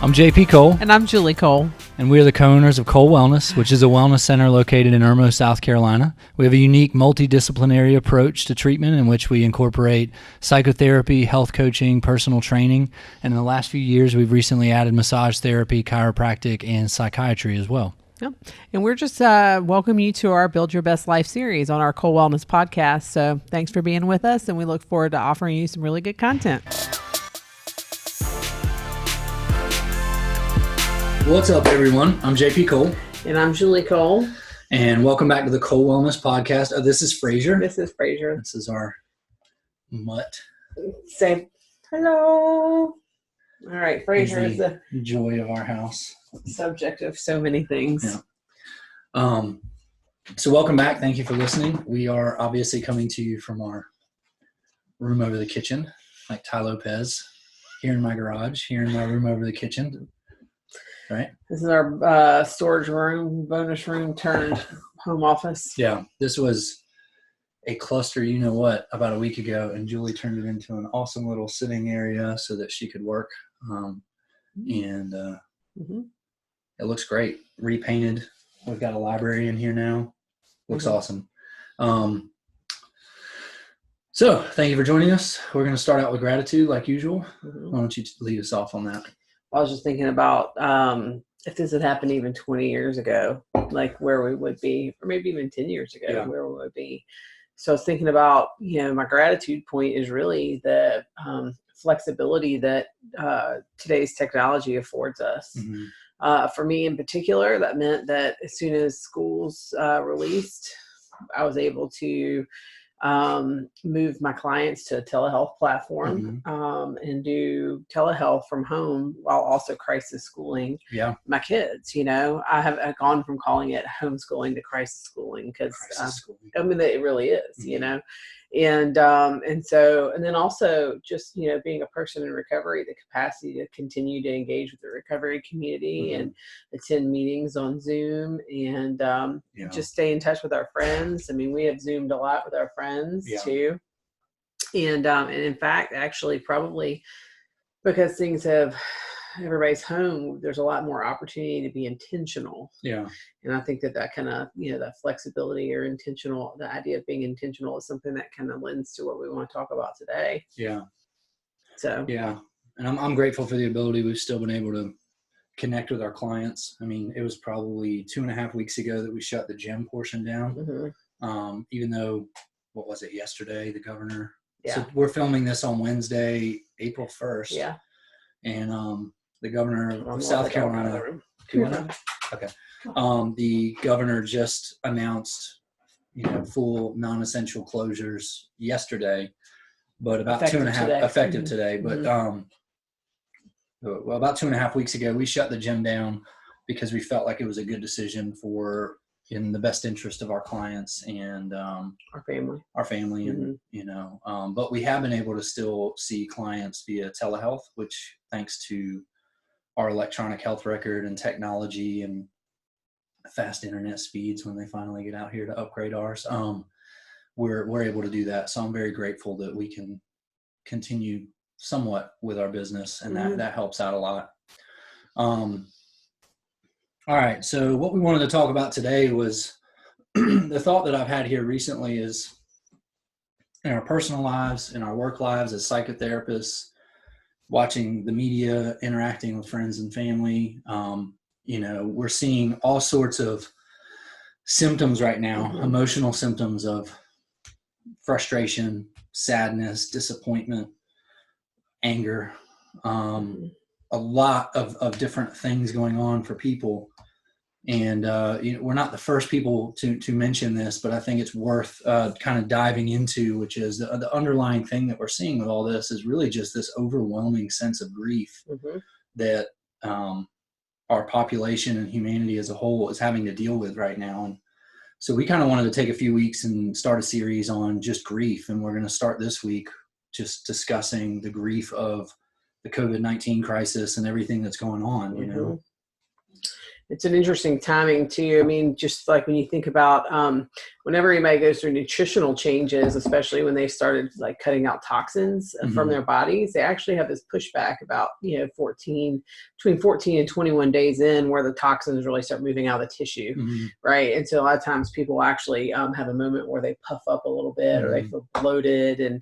I'm JP Cole. And I'm Julie Cole. And we are the co-owners of Cole Wellness, which is a wellness center located in Irmo, South Carolina. We have a unique multidisciplinary approach to treatment in which we incorporate psychotherapy, health coaching, personal training. And in the last few years, we've recently added massage therapy, chiropractic, and psychiatry as well. Yep. And we're just welcoming you to our Build Your Best Life series on our Cole Wellness podcast. So thanks for being with us, and we look forward to offering you some really good content. What's up, everyone? I'm JP Cole. And I'm Julie Cole. And welcome back to the Cole Wellness podcast. This is Frazier. This is Frazier. This is our mutt. Say hello. All right, Frazier is the joy of our house. Subject of so many things. Yeah. So welcome back. Thank you for listening. We are obviously coming to you from our room over the kitchen, like Ty Lopez, here in my garage, here in my room over the kitchen. Right. This is our storage room, bonus room turned home office. Yeah. This was a cluster, you know what, about a week ago, and Julie turned it into an awesome little sitting area so that she could work. It looks great. Repainted. We've got a library in here now. Looks awesome. So thank you for joining us. We're going to start out with gratitude like usual. Why don't you lead us off on that? I was just thinking about if this had happened even 20 years ago, like where we would be, or maybe even 10 years ago, where we would be. So I was thinking about, my gratitude point is really the flexibility that today's technology affords us. For me in particular, that meant that as soon as schools released, I was able to move my clients to a telehealth platform and do telehealth from home while also crisis schooling my kids. I have gone from calling it homeschooling to crisis schooling because it really is, and then also just being a person in recovery, the capacity to continue to engage with the recovery community and attend meetings on Zoom and just stay in touch with our friends. I mean, we have Zoomed a lot with our friends too, and in fact, actually, probably because everybody's home, there's a lot more opportunity to be intentional. And I think that kind of, that flexibility or intentional, the idea of being intentional is something that kind of lends to what we want to talk about today. So, and I'm grateful for the ability we've still been able to connect with our clients. I mean, it was probably 2.5 weeks ago that we shut the gym portion down. Even though, what was it, yesterday, the governor. So we're filming this on Wednesday, April 1st. And the governor of South Carolina, the governor just announced, full non-essential closures yesterday, but about effective today. But about 2.5 weeks ago, we shut the gym down because we felt like it was a good decision in the best interest of our clients and our family, and but we have been able to still see clients via telehealth, which thanks to our electronic health record and technology and fast internet speeds when they finally get out here to upgrade ours, we're able to do that. So I'm very grateful that we can continue somewhat with our business, and that helps out a lot. All right. So what we wanted to talk about today was the thought that I've had here recently is in our personal lives, in our work lives as psychotherapists, watching the media, interacting with friends and family, we're seeing all sorts of symptoms right now, emotional symptoms of frustration, sadness, disappointment, anger, a lot of different things going on for people. And we're not the first people to mention this, but I think it's worth kind of diving into, which is the underlying thing that we're seeing with all this is really just this overwhelming sense of grief that our population and humanity as a whole is having to deal with right now. And so we kind of wanted to take a few weeks and start a series on just grief. And we're going to start this week just discussing the grief of the COVID-19 crisis and everything that's going on, It's an interesting timing too. I mean, just like when you think about, whenever anybody goes through nutritional changes, especially when they started like cutting out toxins from their bodies, they actually have this pushback about, between 14 and 21 days in where the toxins really start moving out of the tissue. Right. And so a lot of times people actually have a moment where they puff up a little bit or they feel bloated. And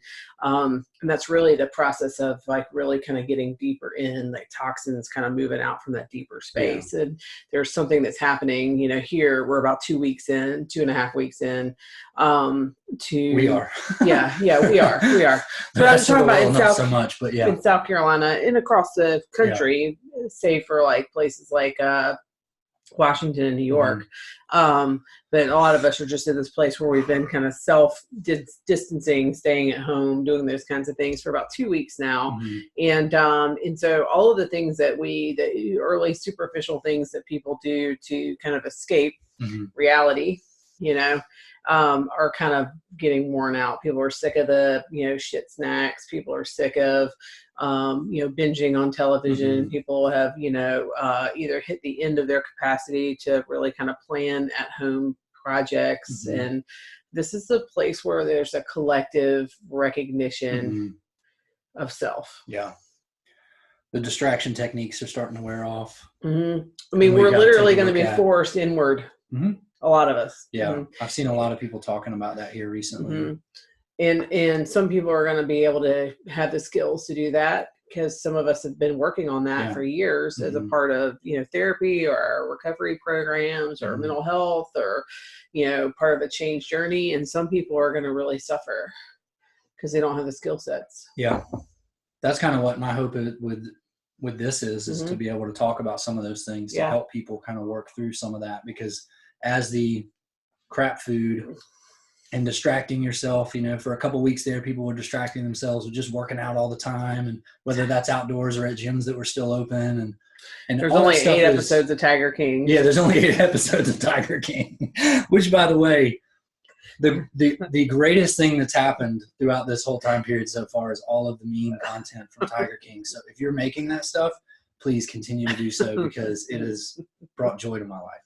that's really the process of like really kind of getting deeper in, like toxins kind of moving out from that deeper space. And there's something that's happening, here we're about 2 weeks in, 2.5 weeks in, we are. we are. But I was talking about in South Carolina and across the country, say for like places like, Washington and New York. But a lot of us are just in this place where we've been kind of distancing, staying at home, doing those kinds of things for about 2 weeks now. And so all of the things that the early superficial things that people do to kind of escape reality, are kind of getting worn out. People are sick of the, shit snacks. People are sick of, binging on television. People have, either hit the end of their capacity to really kind of plan at home projects. And this is the place where there's a collective recognition of self. Yeah. The distraction techniques are starting to wear off. I mean, we're literally going to be forced inward. A lot of us. Yeah. I've seen a lot of people talking about that here recently. And some people are going to be able to have the skills to do that because some of us have been working on that for years as a part of, therapy or recovery programs or mental health or, part of a change journey. And some people are going to really suffer because they don't have the skill sets. Yeah. That's kind of what my hope with this is to be able to talk about some of those things to help people kind of work through some of that, because as the crap food and distracting yourself, for a couple of weeks there, people were distracting themselves with just working out all the time, and whether that's outdoors or at gyms that were still open. And there's only 8 episodes of Tiger King. Yeah, there's only 8 episodes of Tiger King, which, by the way, the greatest thing that's happened throughout this whole time period so far is all of the meme content from Tiger King. So if you're making that stuff, please continue to do so, because it has brought joy to my life.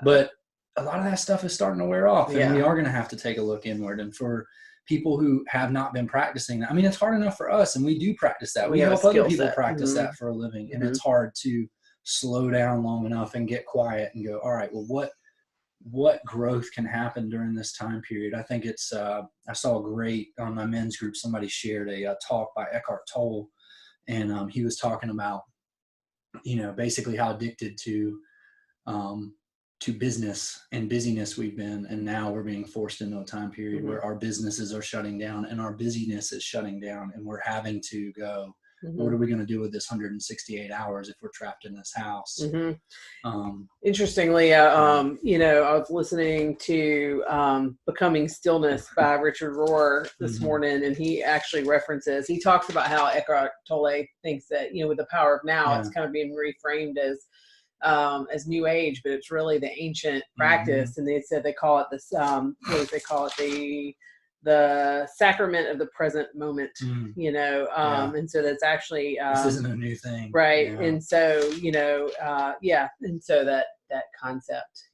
But a lot of that stuff is starting to wear off, and we are going to have to take a look inward. And for people who have not been practicing that, I mean, it's hard enough for us, and we do practice that. We help other people practice that for a living, and it's hard to slow down long enough and get quiet and go, all right, well, what growth can happen during this time period? I think it's, I saw a great, on my men's group, somebody shared a talk by Eckhart Tolle, and he was talking about, basically how addicted to business and busyness we've been, and now we're being forced into a time period where our businesses are shutting down and our busyness is shutting down, and we're having to go, what are we going to do with this 168 hours if we're trapped in this house? Interestingly, I was listening to Becoming Stillness by Richard Rohr this morning, and he actually he talks about how Eckhart Tolle thinks that, with the power of now, it's kind of being reframed as New Age, but it's really the ancient practice. And they said they call it this, the sacrament of the present moment, and so that's actually, this isn't a new thing. Right. Yeah. And so, and so that concept,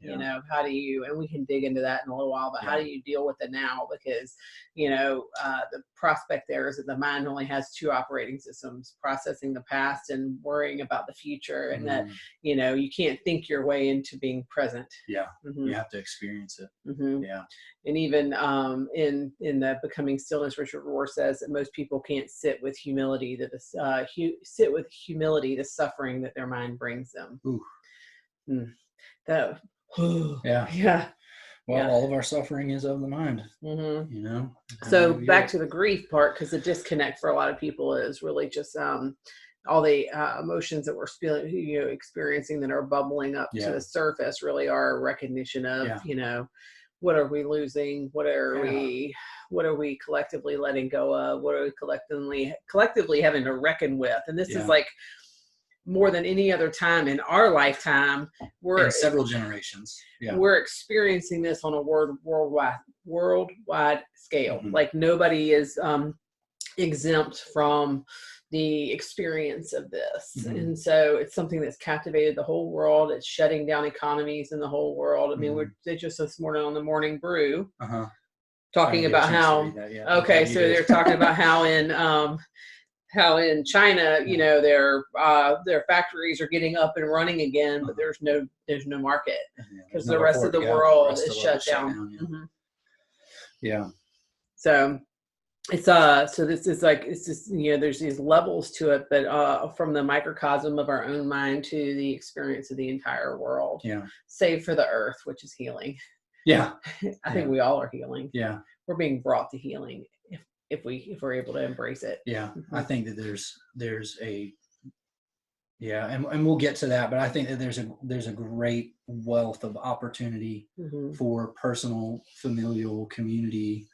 how do you, and we can dig into that in a little while, but how do you deal with it now? Because, the prospect there is that the mind only has 2 operating systems: processing the past and worrying about the future. And that, you can't think your way into being present. Yeah. You have to experience it. Yeah. And even in the Becoming Stillness, Richard Rohr says that most people can't sit with humility, the suffering that their mind brings them. Ooh. Well, all of our suffering is of the mind, So back to the grief part, because the disconnect for a lot of people is really just all the emotions that we're experiencing that are bubbling up to the surface really are a recognition of, what are we losing? What are we collectively letting go of? What are we collectively having to reckon with? And this is like, more than any other time in our lifetime, in several generations. Yeah. We're experiencing this on a worldwide scale. Like nobody is exempt from the experience of this. Mm-hmm. And so it's something that's captivated the whole world. It's shutting down economies in the whole world. I mean, they just this morning on the Morning Brew talking about how, okay, so they're talking about how in China, you know, their factories are getting up and running again, but there's no market because the rest of the world is shut down. Yeah. So so this is like, it's just, you know, there's these levels to it, but from the microcosm of our own mind to the experience of the entire world. Yeah. Save for the earth, which is healing. Yeah. I think we all are healing. Yeah. We're being brought to healing if we're able to embrace it. Yeah. I think that there's a, and we'll get to that, but I think that there's a great wealth of opportunity for personal, familial, community,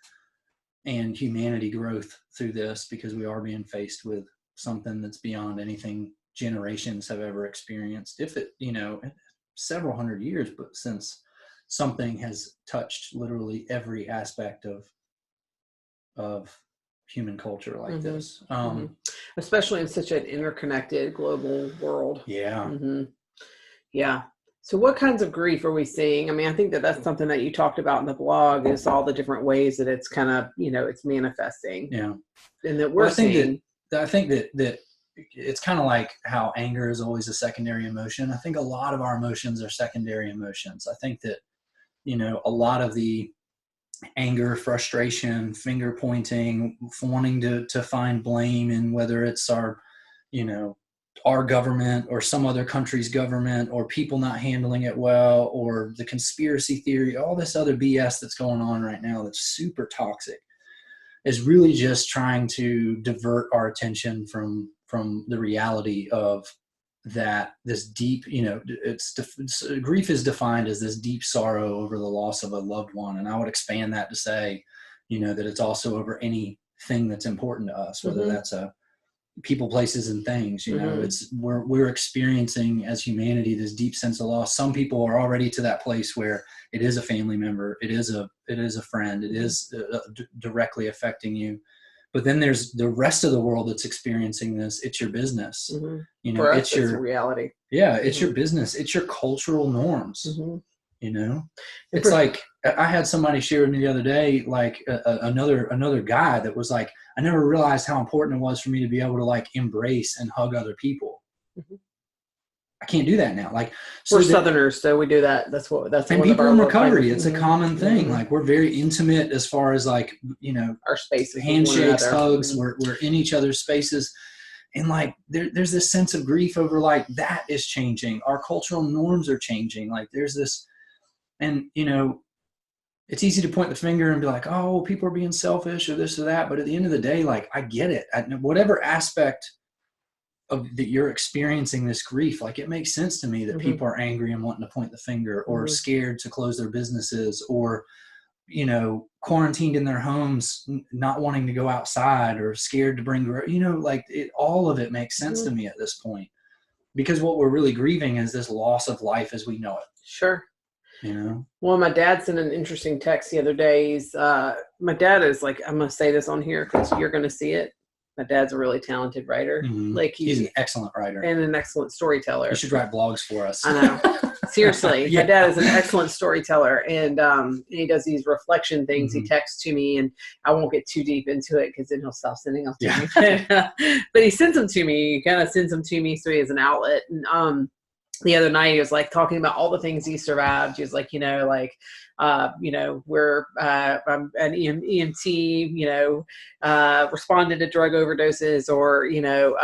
and humanity growth through this, because we are being faced with something that's beyond anything generations have ever experienced. If it, you know, several hundred years, but since something has touched literally every aspect of human culture like this. Especially in such an interconnected global world. Yeah. Yeah. So what kinds of grief are we seeing? I mean, I think that's something that you talked about in the blog, is all the different ways that it's kind of, you know, it's manifesting. Yeah. And that we're seeing. I think that it's kind of like how anger is always a secondary emotion. I think a lot of our emotions are secondary emotions. I think that, you know, a lot of the anger, frustration, finger pointing, wanting to find blame in whether it's our, you know, our government or some other country's government, or people not handling it well, or the conspiracy theory, all this other BS that's going on right now that's super toxic, is really just trying to divert our attention from the reality of that, this deep, you know, grief is defined as this deep sorrow over the loss of a loved one. And I would expand that to say, you know, that it's also over anything that's important to us, whether that's people, places, and things. You know, it's we're experiencing as humanity this deep sense of loss. Some people are already to that place where it is a family member, it is a friend, it is directly affecting you. But then there's the rest of the world that's experiencing this. It's your business. You know, it's your reality. Yeah, it's your business. It's your cultural norms. You know, it's like I had somebody share with me the other day, like another guy that was like, I never realized how important it was for me to be able to like embrace and hug other people. I can't do that now. Like, we're Southerners, so we do that. That's and people in recovery. It's a common thing. Like, we're very intimate as far as like, you know, our spaces, handshakes, hugs. We're in each other's spaces, and like there's this sense of grief over like that is changing. Our cultural norms are changing. Like there's this, and you know, it's easy to point the finger and be like, oh, people are being selfish or this or that. But at the end of the day, like I get it. Whatever aspect of that you're experiencing this grief, like it makes sense to me that people are angry and wanting to point the finger, or scared to close their businesses, or, you know, quarantined in their homes, not wanting to go outside, or scared to bring, you know, like all of it makes sense to me at this point, because what we're really grieving is this loss of life as we know it. Sure. You know, well, my dad sent an interesting text the other day. My dad is like, I'm going to say this on here because you're going to see it. My dad's a really talented writer. Like he's an excellent writer and an excellent storyteller. You should write blogs for us. I know. Seriously. My dad is an excellent storyteller, and he does these reflection things. He texts to me, and I won't get too deep into it because then he'll stop sending them to me. But he sends them to me. He kind of sends them to me so he has an outlet. And the other night he was like talking about all the things he survived. He was like, you know, like, you know, we're I'm an EMT, you know, responded to drug overdoses, or, you know,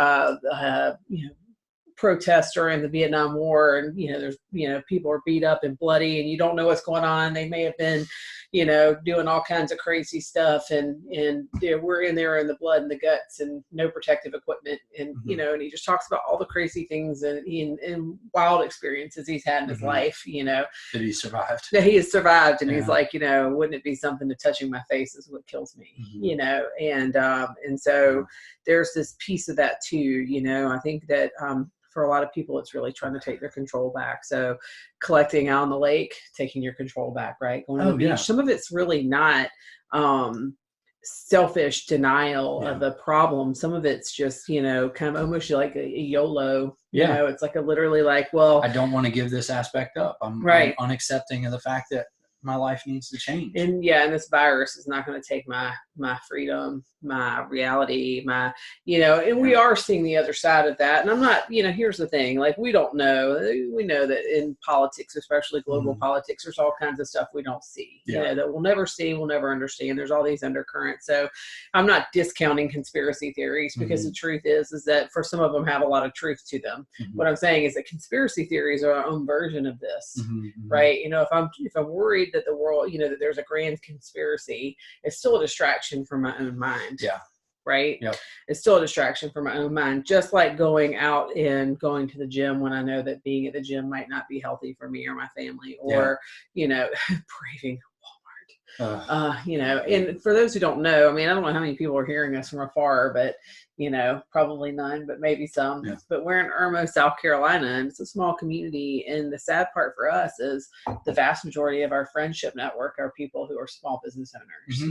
protests during the Vietnam War, and, you know, there's, you know, people are beat up and bloody and you don't know what's going on. They may have been, you know, doing all kinds of crazy stuff, and you know, we're in there in the blood and the guts and no protective equipment. And, you know, and he just talks about all the crazy things and wild experiences he's had in his life, you know, that he survived. And he's like, you know, wouldn't it be something to touching my face is what kills me, you know? And so there's this piece of that too, you know. I think that, for a lot of people, it's really trying to take their control back. So collecting out on the lake, taking your control back, right? Going to the beach. Some of it's really not selfish denial of the problem. Some of it's just, kind of almost like a YOLO. It's like a literally like, well, I don't want to give this aspect up. I'm unaccepting of the fact that my life needs to change. And this virus is not going to take my freedom, my reality, and we are seeing the other side of that. And I'm not, here's the thing, like, we don't know. We know that in politics, especially global politics, there's all kinds of stuff we don't see, that we'll never see, we'll never understand. There's all these undercurrents. So I'm not discounting conspiracy theories, because the truth is that for some of them have a lot of truth to them. What I'm saying is that conspiracy theories are our own version of this, right? If I'm worried that the world, that there's a grand conspiracy, it's still a distraction from my own mind. Right? Yep. It's still a distraction from my own mind. Just like going out and going to the gym when I know that being at the gym might not be healthy for me or my family, or, braving Walmart. And for those who don't know, I don't know how many people are hearing us from afar, but, probably none, but maybe some. But we're in Irmo, South Carolina, and it's a small community. And the sad part for us is the vast majority of our friendship network are people who are small business owners,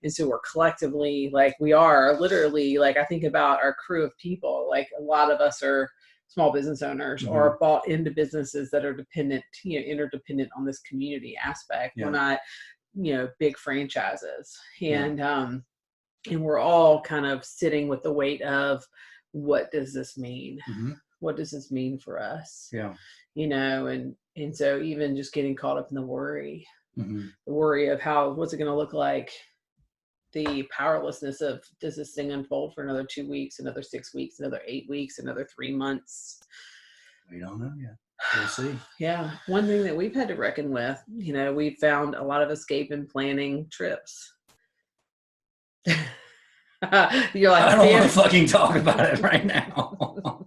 and so we're collectively, like, we are literally, like, I think about our crew of people, like, a lot of us are small business owners or bought into businesses that are dependent, interdependent on this community aspect. We're not, big franchises. And we're all kind of sitting with the weight of, what does this mean? What does this mean for us? And so even just getting caught up in the worry of what's it going to look like? The powerlessness of, does this thing unfold for another 2 weeks, another 6 weeks, another 8 weeks, another 3 months? We don't know yet. We'll see. One thing that we've had to reckon with, we've found a lot of escape in planning trips. You're like, I don't want to fucking talk about it right now.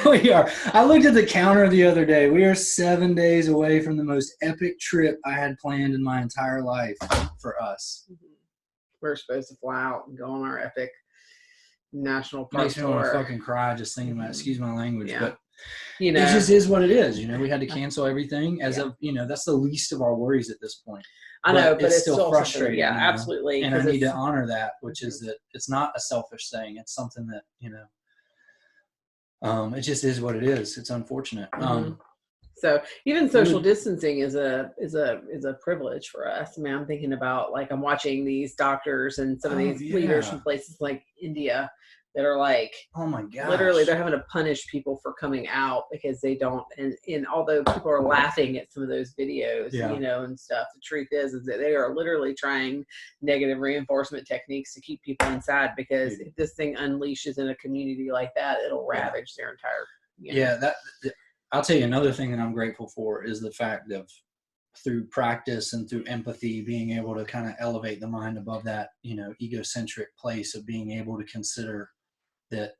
We are. I looked at the counter the other day. We are 7 days away from the most epic trip I had planned in my entire life for us. We're supposed to fly out and go on our epic national park Makes me want to fucking cry just thinking about it. Excuse my language, but it just is what it is. We had to cancel everything as of, that's the least of our worries at this point. I know, but it's still frustrating. Yeah, absolutely. And I need to honor that, which is that it's not a selfish thing. It's something that, it just is what it is. It's unfortunate. So even social distancing is a privilege for us. I'm thinking about, like, I'm watching these doctors and some of these leaders from places like India that are like, oh my gosh, literally they're having to punish people for coming out because they don't. And although people are laughing at some of those videos, and stuff, the truth is that they are literally trying negative reinforcement techniques to keep people inside, because if this thing unleashes in a community like that, it'll ravage their entire. I'll tell you another thing that I'm grateful for is the fact of, through practice and through empathy, being able to kind of elevate the mind above that, egocentric place of being able to consider that,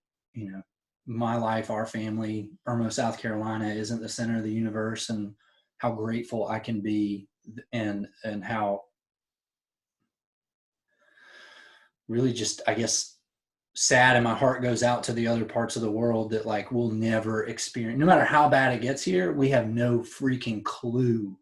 my life, our family, Irmo, South Carolina isn't the center of the universe, and how grateful I can be, and how really just, I guess, sad, and my heart goes out to the other parts of the world that, like, we'll never experience. No matter how bad it gets here, we have no freaking clue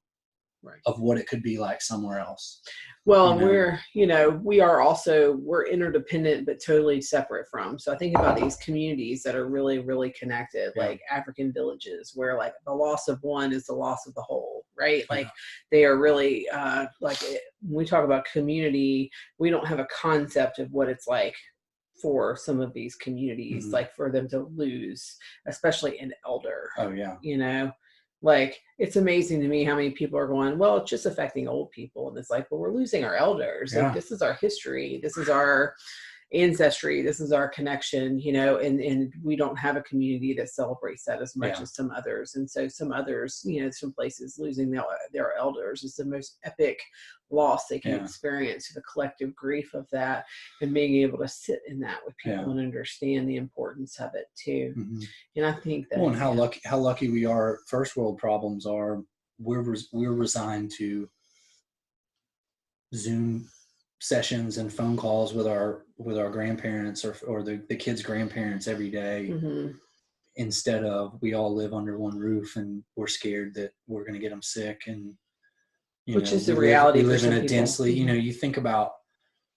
of what it could be like somewhere else. Well, we're interdependent, but totally separate from. So I think about these communities that are really, really connected, like African villages, where, like, the loss of one is the loss of the whole, right? Like, they are really, when we talk about community, we don't have a concept of what it's like for some of these communities, like, for them to lose, especially an elder. Oh yeah. Like, it's amazing to me how many people are going, well, it's just affecting old people. And it's like, well, we're losing our elders. Like, this is our history. This is our ancestry. This is our connection, and we don't have a community that celebrates that as much as some others. And so some others, some places, losing their elders is the most epic loss they can experience, the collective grief of that, and being able to sit in that with people and understand the importance of it too. And I think that, and how lucky we are. First world problems are, we're resigned to Zoom sessions and phone calls with our grandparents or the kids' grandparents every day, instead of, we all live under one roof and we're scared that we're going to get them sick. And which is the reality. We live in a densely, you think about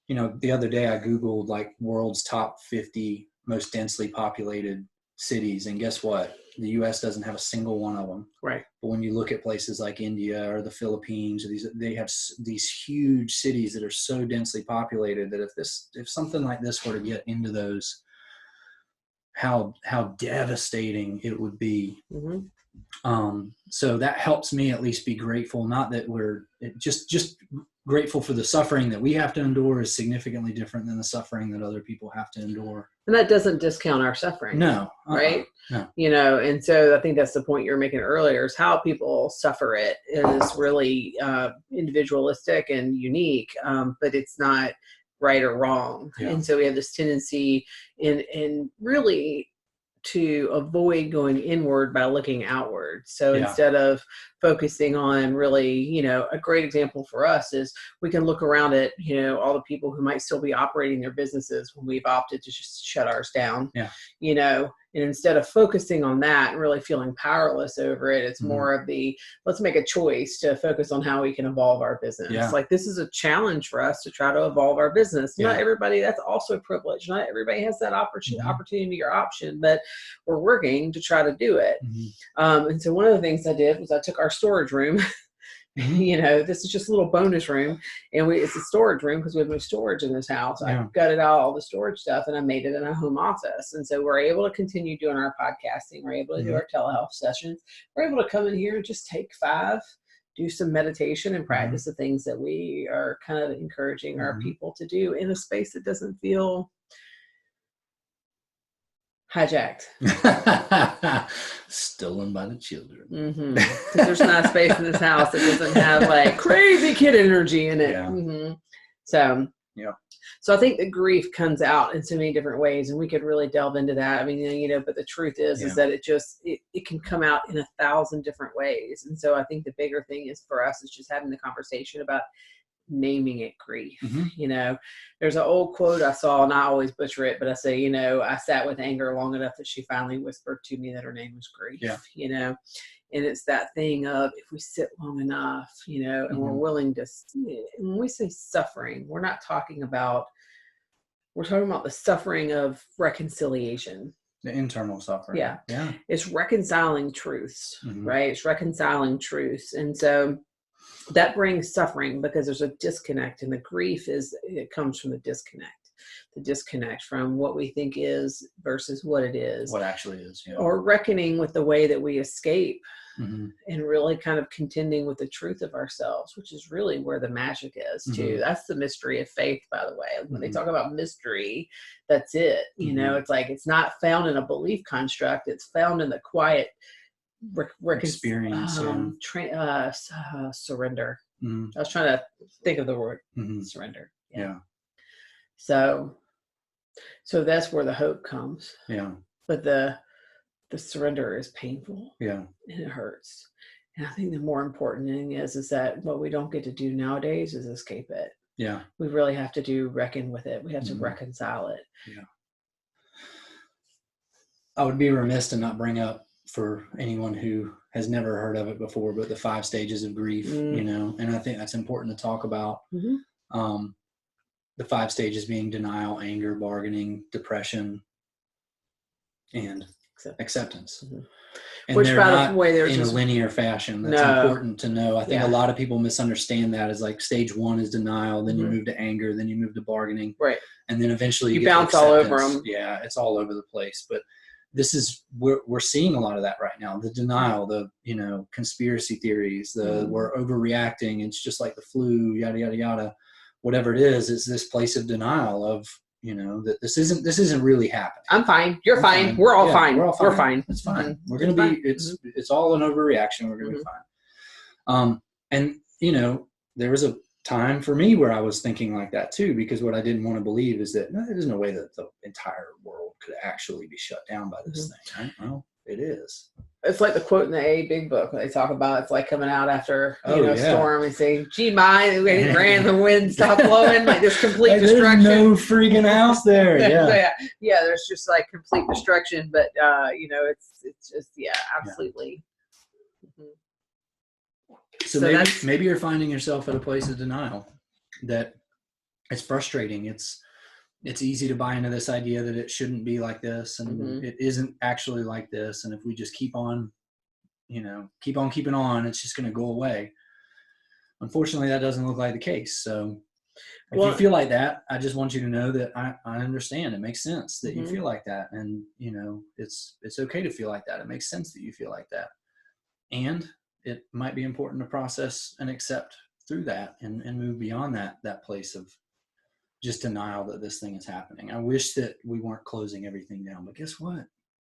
the other day I Googled like world's top 50 most densely populated cities. And guess what? The U.S. doesn't have a single one of them. Right. But when you look at places like India or the Philippines, they have these huge cities that are so densely populated that if something like this were to get into those, how devastating it would be. So that helps me at least be grateful. Not that we're just grateful for the suffering that we have to endure is significantly different than the suffering that other people have to endure. And that doesn't discount our suffering. No. Right. No. And so I think that's the point you were making earlier, is how people suffer it is really individualistic and unique, but it's not right or wrong. Yeah. And so we have this tendency in really to avoid going inward by looking outward. So instead of focusing on really, a great example for us is we can look around at, all the people who might still be operating their businesses when we've opted to just shut ours down, and instead of focusing on that and really feeling powerless over it, it's more of let's make a choice to focus on how we can evolve our business. Yeah. Like, this is a challenge for us to try to evolve our business. Not everybody, that's also privilege. Not everybody has that opportunity or option, but we're working to try to do it. And so one of the things I did was I took our storage room. This is just a little bonus room, and it's a storage room because we have no storage in this house. I gutted out all the storage stuff and I made it in a home office. And so we're able to continue doing our podcasting. We're able to do our telehealth sessions. We're able to come in here and just take 5, do some meditation and practice the things that we are kind of encouraging our people to do in a space that doesn't feel hijacked. Stolen by the children. Because there's not a space in this house that doesn't have like crazy kid energy in it. So I think the grief comes out in so many different ways, and we could really delve into that. I mean, but the truth is that it can come out in 1,000 different ways. And so I think the bigger thing is for us is just having the conversation about naming it grief. There's an old quote I saw, and I always butcher it, but I say, I sat with anger long enough that she finally whispered to me that her name was grief. And it's that thing of, if we sit long enough, and we're willing to, and when we say suffering, we're talking about the suffering of reconciliation. The internal suffering. Yeah. It's reconciling truths, right? It's reconciling truths. And so that brings suffering because there's a disconnect, and the grief it comes from the disconnect from what we think is versus what it is, what actually is, or reckoning with the way that we escape, and really kind of contending with the truth of ourselves, which is really where the magic is too. That's the mystery of faith, by the way. When they talk about mystery, that's it. It's like, it's not found in a belief construct, it's found in the quiet experience, surrender. I was trying to think of the word surrender. So that's where the hope comes. But the surrender is painful. And it hurts. And I think the more important thing is that what we don't get to do nowadays is escape it. We really have to reckon with it. We have to reconcile it. I would be remiss to not bring up, for anyone who has never heard of it before, but the 5 stages of grief, and I think that's important to talk about. The 5 stages being denial, anger, bargaining, depression, and acceptance. And which, they're by not the way, there's in a linear fashion. That's important to know. I think a lot of people misunderstand that as like stage 1 is denial, then you move to anger, then you move to bargaining, right? And then eventually you bounce all over them. Yeah, it's all over the place. But this is, we're seeing a lot of that right now. The denial, the conspiracy theories, we're overreacting. It's just like the flu, yada yada yada. Whatever it is this place of denial of that this isn't really happening. I'm fine. You're fine. We're all fine. We're fine. It's fine. We're gonna be. It's all an overreaction. We're gonna be fine. And there was a time for me where I was thinking like that too, because what I didn't want to believe is that there's no way that the entire world could actually be shut down by this thing. Right? Well, it is. It's like the quote in the A Big Book they talk about. It's like coming out after storm and saying, "Gee, my ran the wind stopped blowing." Like this complete destruction. There's no freaking house there. Yeah. There's just like complete destruction. But it's just absolutely. So maybe you're finding yourself at a place of denial that it's frustrating. It's easy to buy into this idea that it shouldn't be like this, and it isn't actually like this. And if we just keep on keeping on, it's just going to go away. Unfortunately, that doesn't look like the case. So if you feel like that, I just want you to know that I understand. It makes sense that you feel like that. And, it's okay to feel like that. It makes sense that you feel like that. And it might be important to process and accept through that and move beyond that place of just denial that this thing is happening. I wish that we weren't closing everything down, but guess what?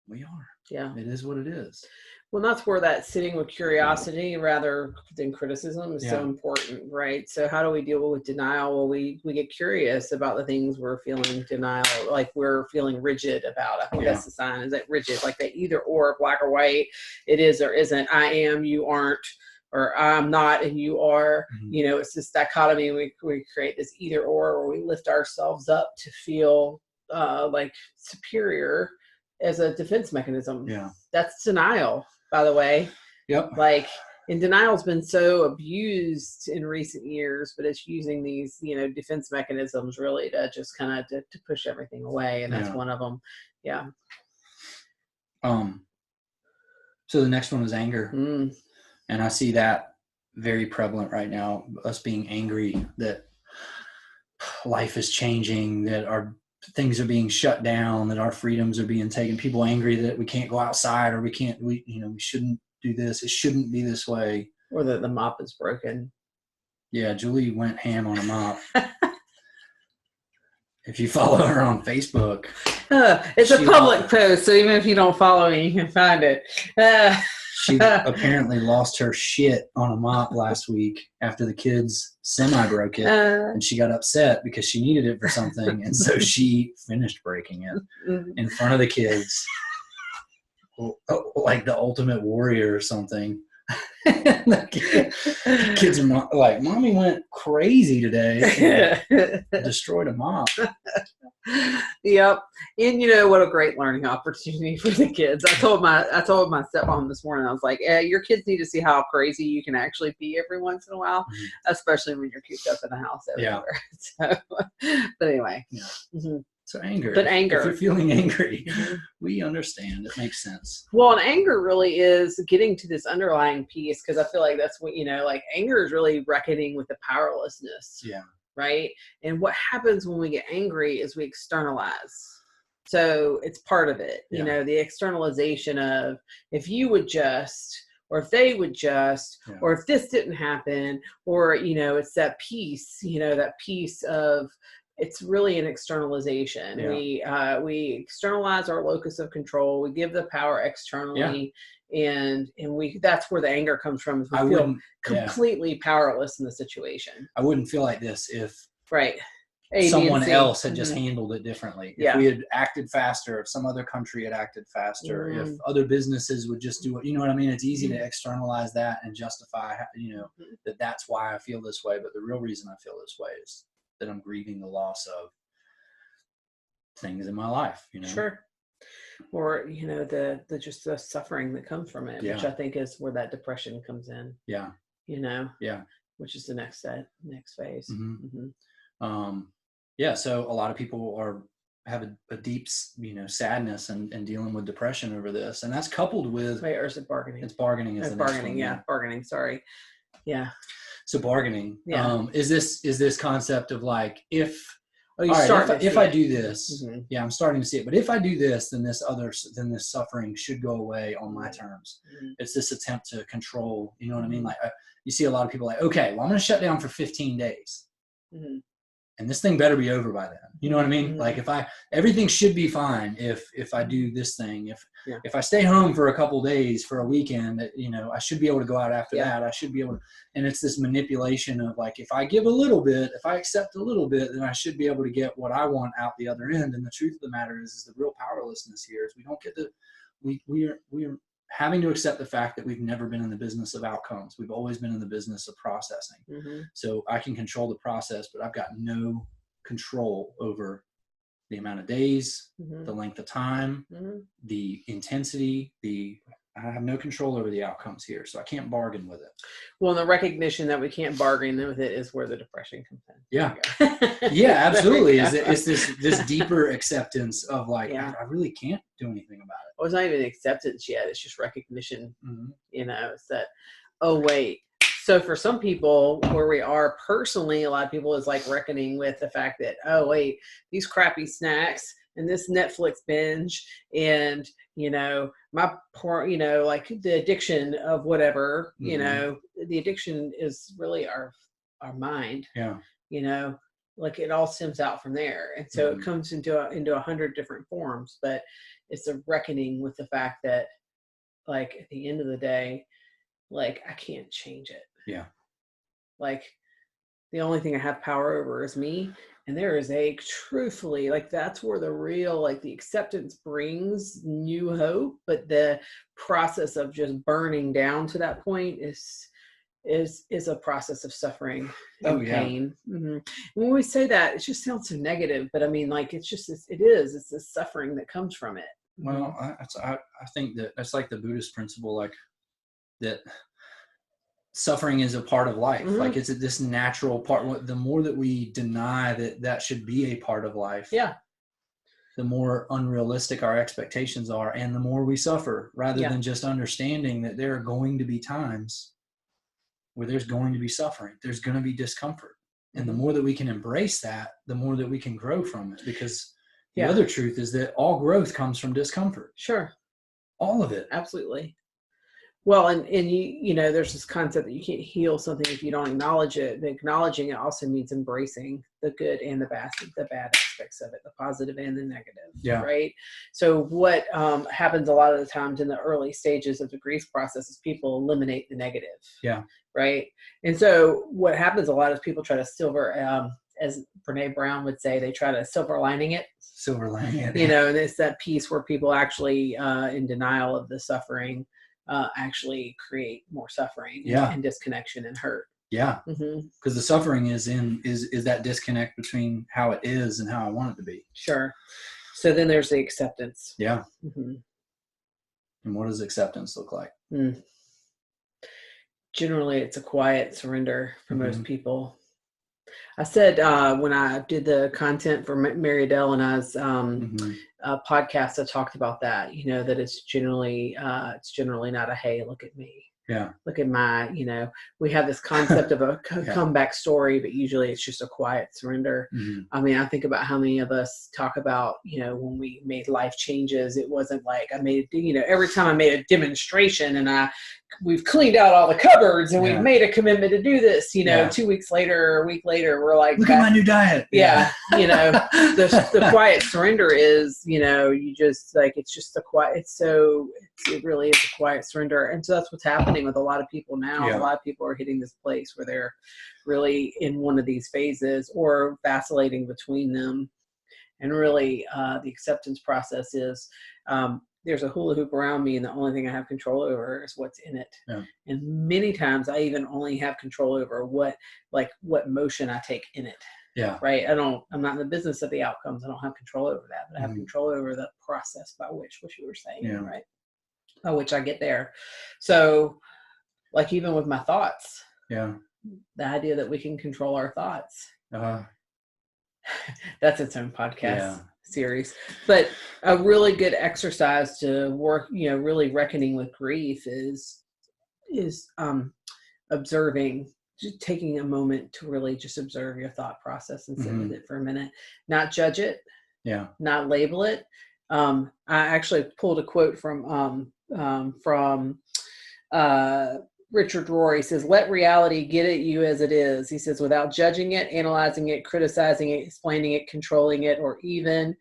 We are. Yeah. It is what it is. Well, that's where that sitting with curiosity rather than criticism is so important, right? So how do we deal with denial? Well, we get curious about the things we're feeling denial, like we're feeling rigid about. I think that's the sign, is that rigid, like that either or, black or white, it is or isn't. I am, you aren't, or I'm not and you are. It's this dichotomy. We create this either or, where we lift ourselves up to feel like superior as a defense mechanism. Yeah. That's denial, by the way. Yep. And denial's been so abused in recent years, but it's using these, defense mechanisms really to just kind of to push everything away. And that's one of them. Yeah. So the next one is anger. And I see that very prevalent right now, us being angry that life is changing, that our things are being shut down, that our freedoms are being taken. People angry that we can't go outside, or we shouldn't do this. It shouldn't be this way. Or that the mop is broken. Yeah, Julie went ham on a mop. If you follow her on Facebook. It's a public post, so even if you don't follow me, you can find it. She apparently lost her shit on a mop last week after the kids semi-broke it, and she got upset because she needed it for something, and so she finished breaking it in front of the kids, like the ultimate warrior or something. The kids are like, Mommy went crazy today and destroyed a mop. Yep. And what a great learning opportunity for the kids. I told my stepmom this morning, I was like, your kids need to see how crazy you can actually be every once in a while, especially when you're cooped up in the house everywhere. So, but anyway. Yeah. So anger. But anger. If you're feeling angry, we understand. It makes sense. Well, and anger really is getting to this underlying piece, because I feel like that's what, anger is really reckoning with the powerlessness. Yeah. Right? And what happens when we get angry is we externalize. So it's part of it, the externalization of, if you would just, or if they would just, or if this didn't happen, or, it's that piece, that piece of, it's really an externalization. Yeah. We externalize our locus of control. We give the power externally. And that's where the anger comes from. We feel completely powerless in the situation. I wouldn't feel like this if A, someone else had just handled it differently. If we had acted faster, if some other country had acted faster, if other businesses would just do it, you know what I mean? It's easy to externalize that and justify, that's why I feel this way. But the real reason I feel this way is that I'm grieving the loss of things in my life, Sure. Or, the just the suffering that comes from it, which I think is where that depression comes in. Yeah. Which is the next phase. So a lot of people have a deep, sadness and dealing with depression over this. And that's coupled with, or is it bargaining? It's bargaining. Bargaining. Sorry. Yeah. So bargaining, is this concept of like, if I do this, I'm starting to see it. But if I do this, then this suffering should go away on my terms. It's this attempt to control, you know what I mean? Like you see a lot of people like, okay, well, I'm going to shut down for 15 days. And this thing better be over by then. You know what I mean? Like everything should be fine if I do this thing. If I stay home for a couple of days for a weekend, I should be able to go out after that. I should be able to, and it's this manipulation of like, if I give a little bit, if I accept a little bit, then I should be able to get what I want out the other end. And the truth of the matter is the real powerlessness here is we don't get we are having to accept the fact that we've never been in the business of outcomes. We've always been in the business of processing. So I can control the process, but I've got no control over the amount of days, the length of time, the intensity, the I have no control over the outcomes here, so I can't bargain with it. Well, the recognition that we can't bargain with it is where the depression comes in. Yeah. Yeah, absolutely. It's this deeper acceptance of like, I really can't do anything about it. Well, it's not even acceptance yet. It's just recognition, Mm-hmm. It's that, oh, wait. So for some people where we are personally, a lot of people is like reckoning with the fact that, oh, wait, these crappy snacks and this Netflix binge and, my poor, like the addiction of whatever, the addiction is really our mind. Yeah. Like it all stems out from there. And so it comes into 100 different forms, but it's a reckoning with the fact that like at the end of the day, like I can't change it. Yeah. Like the only thing I have power over is me. And there is a truthfully, like that's where the real, like the acceptance brings new hope. But the process of just burning down to that point is a process of suffering and pain. Mm-hmm. When we say that, it just sounds so negative, but I mean, like, it's the suffering that comes from it. Well, I think that that's like the Buddhist principle, like that suffering is a part of life. Mm-hmm. Like it's this natural part. The more that we deny that should be a part of life, the more unrealistic our expectations are, and the more we suffer, rather than just understanding that there are going to be times where there's going to be suffering, there's going to be discomfort. And the more that we can embrace that, the more that we can grow from it. Because the other truth is that all growth comes from discomfort. Sure. All of it. Absolutely. Well, and there's this concept that you can't heal something if you don't acknowledge it. And acknowledging it also means embracing the good and the bad aspects of it, the positive and the negative. Yeah. Right. So what happens a lot of the times in the early stages of the grief process is people eliminate the negative. Yeah. Right. And so what happens a lot is people try to as Brene Brown would say, they try to silver lining it. And it's that piece where people actually in denial of the suffering actually create more suffering and disconnection and hurt. Yeah. Because the suffering is that disconnect between how it is and how I want it to be. Sure. So then there's the acceptance. Yeah. Mm-hmm. And what does acceptance look like? Generally, it's a quiet surrender for most people. I said when I did the content for Mary Adele and I's podcast, I talked about that. That it's generally not a hey, look at me. Yeah. Look at my. We have this concept of a comeback story, but usually it's just a quiet surrender. Mm-hmm. I mean, I think about how many of us talk about when we made life changes. It wasn't like I made every time I made a demonstration and we've cleaned out all the cupboards and we've made a commitment to do this, 2 weeks later, a week later, we're like, look at my new diet. Yeah. The quiet surrender is, you just like, it's just the quiet. It really is a quiet surrender. And so that's what's happening with a lot of people now. Yeah. A lot of people are hitting this place where they're really in one of these phases or vacillating between them. And really the acceptance process is, there's a hula hoop around me and the only thing I have control over is what's in it. Yeah. And many times I even only have control over what motion I take in it. Yeah. Right. I'm not in the business of the outcomes. I don't have control over that, but I have control over the process by what you were saying. Yeah. Right. By which I get there. So like even with my thoughts, the idea that we can control our thoughts, that's its own podcast series. But a really good exercise to work, really reckoning with grief is observing, just taking a moment to really just observe your thought process and sit with it for a minute, not judge it, not label it. I actually pulled a quote from Richard Rohr. He says, let reality get at you as it is. He says, without judging it, analyzing it, criticizing it, explaining it, controlling it, or even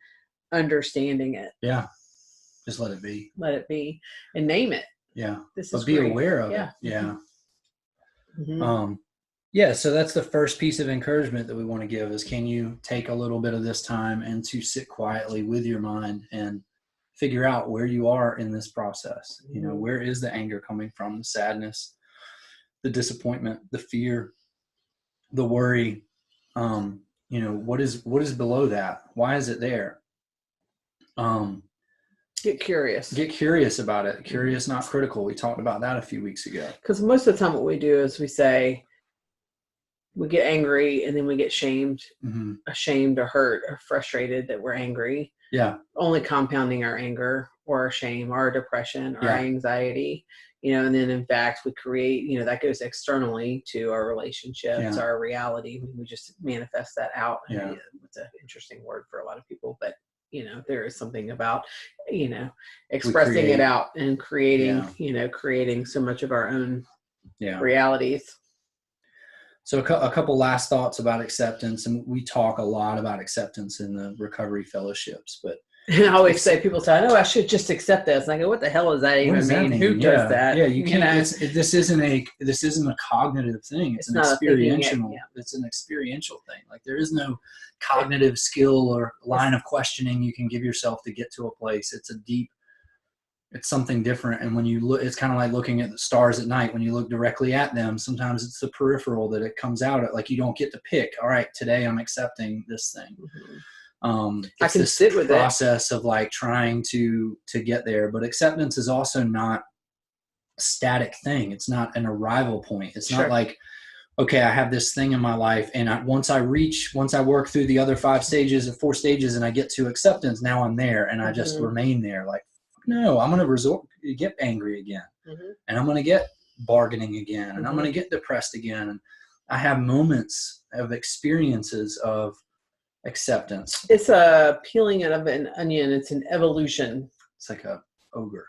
understanding it. Yeah. Just let it be. Let it be. And name it. Yeah. But be aware of it. Yeah. Mm-hmm. So that's the first piece of encouragement that we want to give is, can you take a little bit of this time and to sit quietly with your mind and figure out where you are in this process? Where is the anger coming from, the sadness, the disappointment, the fear, the worry? What is below that? Why is it there? Get curious. Get curious about it. Curious, not critical. We talked about that a few weeks ago. Because most of the time what we do is we say, we get angry and then we get shamed, ashamed or hurt or frustrated that we're angry. Yeah. Only compounding our anger or our shame or our depression or our anxiety, and then in fact we create, that goes externally to our relationships, our reality. We just manifest that out. Yeah. It's an interesting word for a lot of people, but there is something about, expressing it out and creating, creating so much of our own realities. So a couple last thoughts about acceptance, and we talk a lot about acceptance in the recovery fellowships, but I always say, people say, "Oh, I should just accept this." And I go, "What the hell does that even mean? Who does that?" Yeah, you can't. This isn't a cognitive thing. It's an experiential. It's an experiential thing. Like there is no cognitive skill or line of questioning you can give yourself to get to a place. It's something different. And when you look, it's kind of like looking at the stars at night. When you look directly at them, sometimes it's the peripheral that it comes out at. Like you don't get to pick. All right, today I'm accepting this thing. I can sit with process of like trying to get there. But acceptance is also not a static thing. It's not an arrival point. It's not like, okay, I have this thing in my life, and once I work through the other 4 stages, and I get to acceptance, now I'm there, and I just remain there. Like, no, I'm going to get angry again, and I'm going to get bargaining again, and I'm going to get depressed again. And I have moments of experiences of acceptance. It's a peeling of an onion. It's an evolution. It's like a ogre.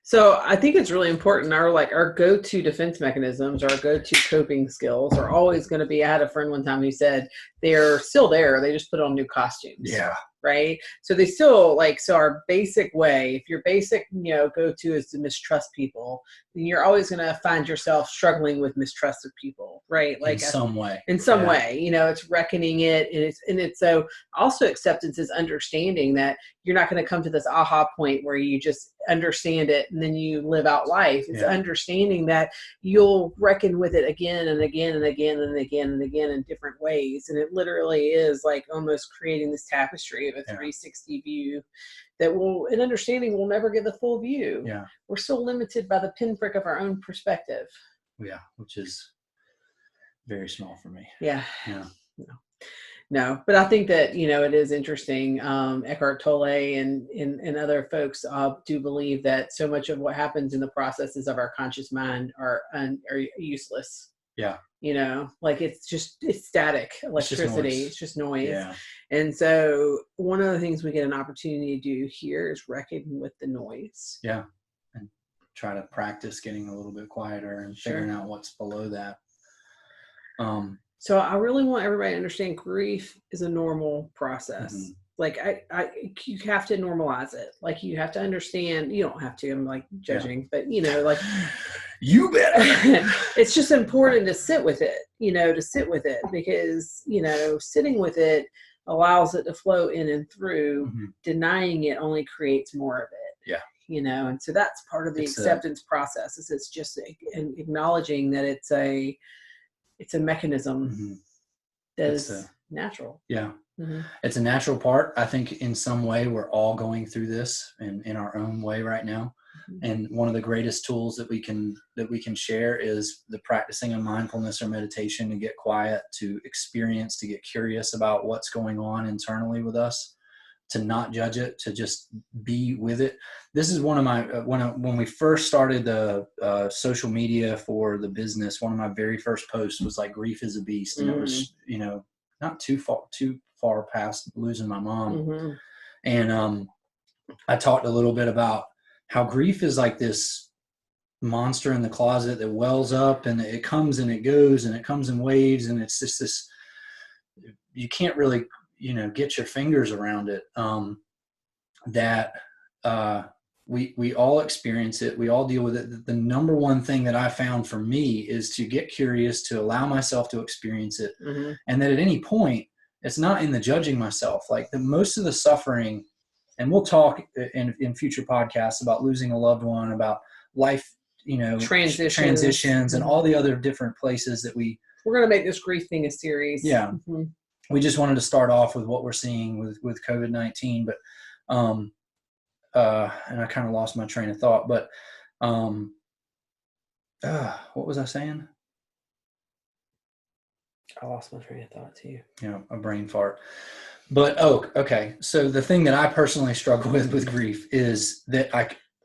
So I think it's really important. Our go-to defense mechanisms, our go-to coping skills are always going to be. I had a friend one time who said they're still there. They just put on new costumes. Yeah. Right. So they still so our basic way, if your basic, go-to is to mistrust people, then you're always going to find yourself struggling with mistrust of people. Right. Like in some way, it's reckoning it. And it's so also acceptance is understanding that you're not going to come to this aha point where you just understand it and then you live out life. It's understanding that you'll reckon with it again and again and again and again and again in different ways. And it literally is like almost creating this tapestry of a 360 view that in understanding we'll never get the full view. Yeah. We're still limited by the pinprick of our own perspective. Yeah. Which is very small for me. Yeah. Yeah. No, but I think that, it is interesting. Eckhart Tolle and other folks do believe that so much of what happens in the processes of our conscious mind are useless. Yeah. It's static electricity. It's just noise. Yeah. And so one of the things we get an opportunity to do here is reckon with the noise. Yeah. And try to practice getting a little bit quieter and figuring out what's below that. So I really want everybody to understand grief is a normal process. Like you have to normalize it. Like you have to understand, you don't have to, I'm like judging, but you better. It's just important to sit with it, because, sitting with it allows it to flow in and through. Denying it only creates more of it. Yeah. And so that's part of the acceptance process is it's just acknowledging that it's a mechanism that is natural. Yeah. It's a natural part. I think in some way we're all going through this in our own way right now. And one of the greatest tools that we can share is the practicing of mindfulness or meditation to get quiet, to experience, to get curious about what's going on internally with us, to not judge it, to just be with it. This is one of my, when we first started the social media for the business, one of my very first posts was like, grief is a beast. And it was, not too far past losing my mom. And I talked a little bit about how grief is like this monster in the closet that wells up and it comes and it goes and it comes in waves. And it's just this, you can't really, get your fingers around it. We all experience it. We all deal with it. The number one thing that I found for me is to get curious, to allow myself to experience it. And that at any point, it's not in the judging myself. Like most of the suffering, and we'll talk in future podcasts about losing a loved one, about life, transitions and all the other different places that we're going to make this grief thing a series. Yeah. We just wanted to start off with what we're seeing with COVID-19, but and I kind of lost my train of thought, but what was I saying? I lost my train of thought too. A brain fart. But okay. So the thing that I personally struggle with grief is that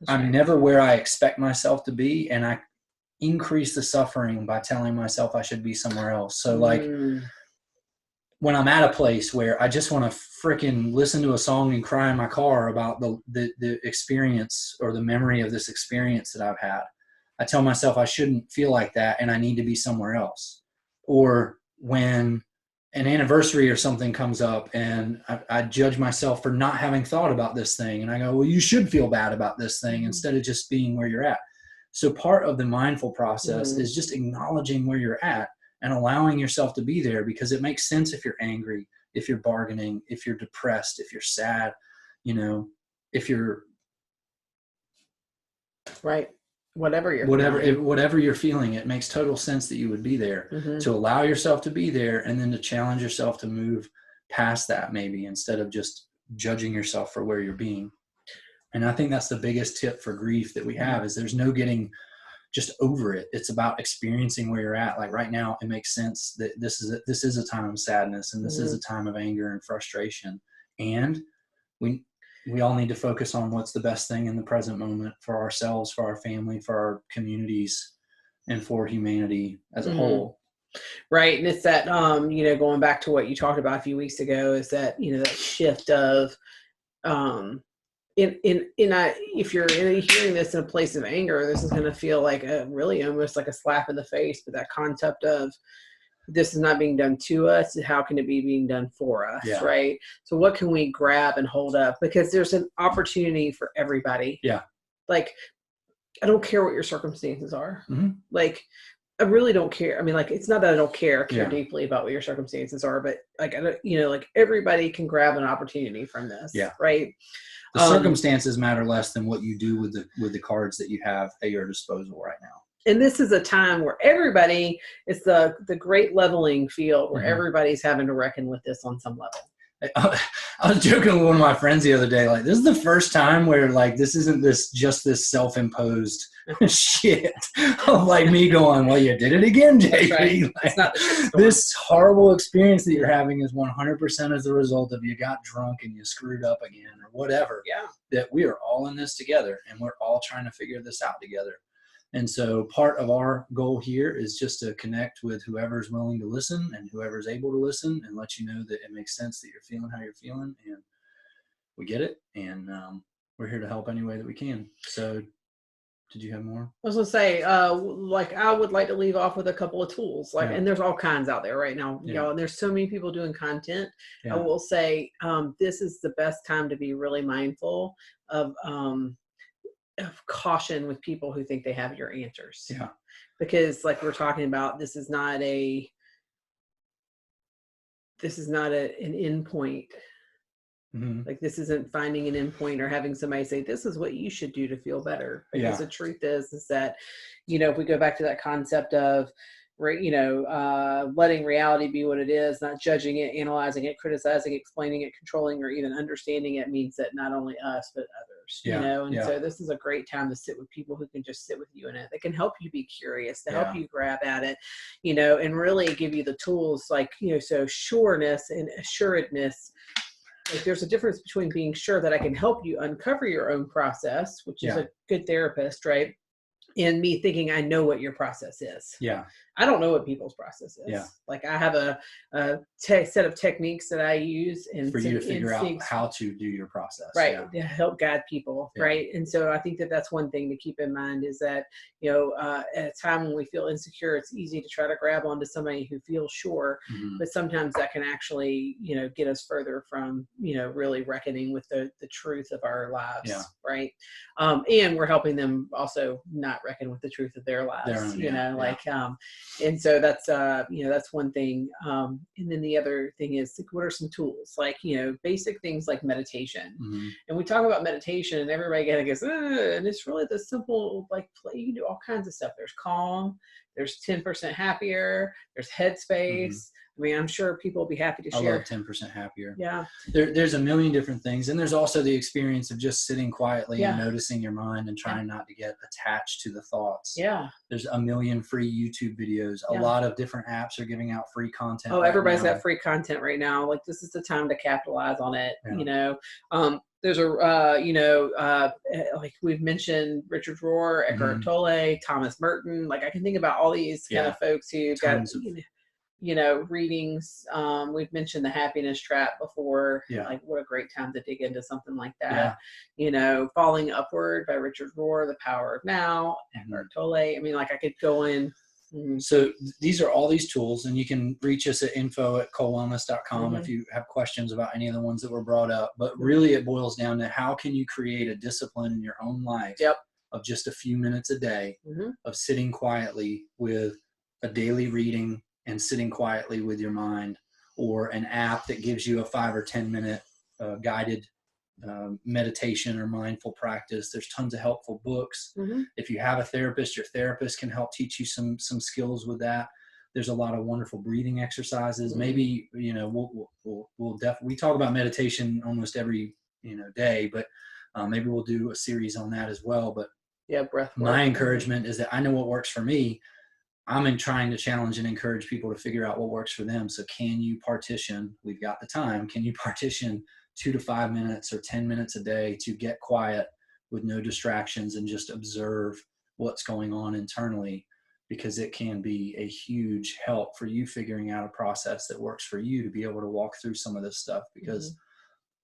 I'm never where I expect myself to be, and I increase the suffering by telling myself I should be somewhere else. So like when I'm at a place where I just want to freaking listen to a song and cry in my car about the experience or the memory of this experience that I've had, I tell myself I shouldn't feel like that and I need to be somewhere else. Or when an anniversary or something comes up and I judge myself for not having thought about this thing, and I go, well, you should feel bad about this thing instead of just being where you're at. So part of the mindful process is just acknowledging where you're at and allowing yourself to be there, because it makes sense if you're angry, if you're bargaining, if you're depressed, if you're sad, if you're right. Whatever you're feeling, it makes total sense that you would be there to allow yourself to be there, and then to challenge yourself to move past that, maybe, instead of just judging yourself for where you're being. And I think that's the biggest tip for grief that we have, is there's no getting just over it. It's about experiencing where you're at. Like right now, it makes sense that this is a time of sadness, and this is a time of anger and frustration. And we all need to focus on what's the best thing in the present moment for ourselves, for our family, for our communities, and for humanity as a whole. Right. And it's that, going back to what you talked about a few weeks ago, is that, that shift of, if you're hearing this in a place of anger, this is going to feel like really almost like a slap in the face. But that concept of, this is not being done to us, how can it be being done for us? Yeah. Right. So what can we grab and hold up? Because there's an opportunity for everybody. Yeah. Like, I don't care what your circumstances are. Like, I really don't care. I mean, like, it's not that I don't care deeply about what your circumstances are, but like, like everybody can grab an opportunity from this. Yeah. Right. The circumstances matter less than what you do with the cards that you have at your disposal right now. And this is a time where everybody, it's the great leveling field where everybody's having to reckon with this on some level. I was joking with one of my friends the other day, like, this is the first time where like this isn't just this self-imposed shit of like me going, well, you did it again, JP. Right. Like, it's not this horrible experience that you're having is 100% as a result of you got drunk and you screwed up again or whatever. Yeah. That we are all in this together, and we're all trying to figure this out together. And so part of our goal here is just to connect with whoever's willing to listen and whoever's able to listen, and let you know that it makes sense that you're feeling how you're feeling, and we get it. And we're here to help any way that we can. So did you have more? I was going to say, I would like to leave off with a couple of tools, and there's all kinds out there right now, and there's so many people doing content. I will say, this is the best time to be really mindful of caution with people who think they have your answers. Yeah. Because like we're talking about, this is not an endpoint. Like, this isn't finding an endpoint or having somebody say, this is what you should do to feel better. Because the truth is that, if we go back to that concept of, letting reality be what it is, not judging it, analyzing it, criticizing, explaining it, controlling, or even understanding it, means that not only us, but others, So this is a great time to sit with people who can just sit with you in it. They can help you be curious, to help you grab at it, and really give you the tools, so sureness and assuredness. Like, there's a difference between being sure that I can help you uncover your own process, which is a good therapist, right? And me thinking I know what your process is. Yeah. I don't know what people's process is. Yeah. Like, I have a set of techniques that I use, and for you to figure out how to do your process. Right. To help guide people. Yeah. Right. And so I think that that's one thing to keep in mind, is that, at a time when we feel insecure, it's easy to try to grab onto somebody who feels sure, but sometimes that can actually, get us further from, really reckoning with the truth of our lives. Yeah. Right. And we're helping them also not reckon with the truth of their lives, and so that's, that's one thing. And then the other thing is, what are some tools, basic things like meditation. And we talk about meditation and everybody kind of goes, and it's really the simple, you can do all kinds of stuff. There's Calm, there's 10% Happier, there's Headspace. I mean, I'm sure people will be happy to I share. love 10% happier. Yeah. There's a million different things. And there's also the experience of just sitting quietly Yeah. and noticing your mind and trying not to get attached to the thoughts. Yeah. There's a million free YouTube videos. A lot of different apps are giving out free content. Oh, everybody's now. got free content right now. Like, this is the time to capitalize on it. Yeah. You know, there's a, like we've mentioned Richard Rohr, Eckhart Tolle, Thomas Merton. Like, I can think about all these kind of folks who got, readings. We've mentioned the happiness trap before. Yeah. Like, what a great time to dig into something like that. Yeah. Falling Upward by Richard Rohr, The Power of Now, Eckhart Tolle. I mean, like, I could go in. So these are all these tools, and you can reach us at info@colewellness.com if you have questions about any of the ones that were brought up. But really, it boils down to how can you create a discipline in your own life of just a few minutes a day of sitting quietly with a daily reading and sitting quietly with your mind, or an app that gives you a 5 or 10 minute guided meditation or mindful practice. There's tons of helpful books. If you have a therapist, your therapist can help teach you some skills with that. There's a lot of wonderful breathing exercises. Maybe, we'll definitely, we talk about meditation almost every, day, but maybe we'll do a series on that as well. But breath work. My encouragement is that I know what works for me. I'm trying to challenge and encourage people to figure out what works for them. So can you partition, we've got the time, can you partition 2 to 5 minutes or 10 minutes a day to get quiet with no distractions and just observe what's going on internally? Because it can be a huge help for you figuring out a process that works for you to be able to walk through some of this stuff. Because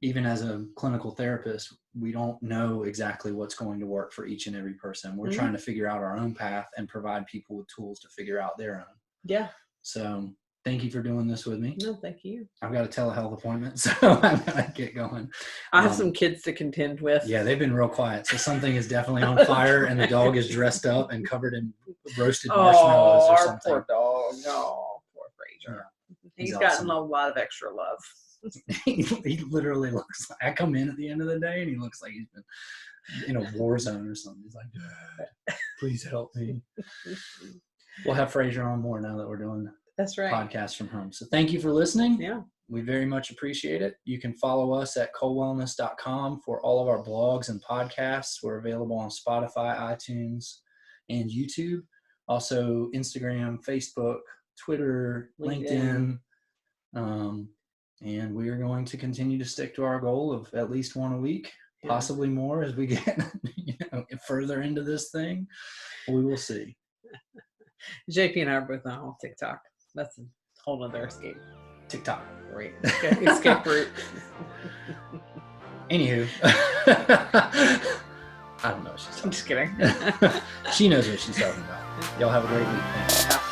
even as a clinical therapist, we don't know exactly what's going to work for each and every person. We're trying to figure out our own path and provide people with tools to figure out their own. Yeah. So thank you for doing this with me. No, thank you. I've got a telehealth appointment, so I'm going to get going. I have some kids to contend with. Yeah, they've been real quiet. So something is definitely on fire, and the dog is dressed up and covered in roasted marshmallows or something. Poor dog. Oh, poor Fraser. Yeah. He's gotten a lot of extra love. He literally looks like, I come in at the end of the day and he looks like he's been in a war zone or something. He's like, please help me. We'll have Fraser on more now that we're doing podcasts from home. So thank you for listening. Yeah. We very much appreciate it. You can follow us at colewellness.com for all of our blogs and podcasts. We're available on Spotify, iTunes, and YouTube. Also Instagram, Facebook, Twitter, LinkedIn. And we are going to continue to stick to our goal of at least one a week, possibly more as we get further into this thing. We will see. JP and I are both on TikTok. That's a whole other escape. TikTok. Great. Escape route. Anywho. I don't know what she's talking about. I'm just kidding. She knows what she's talking about. Y'all have a great week. Thanks.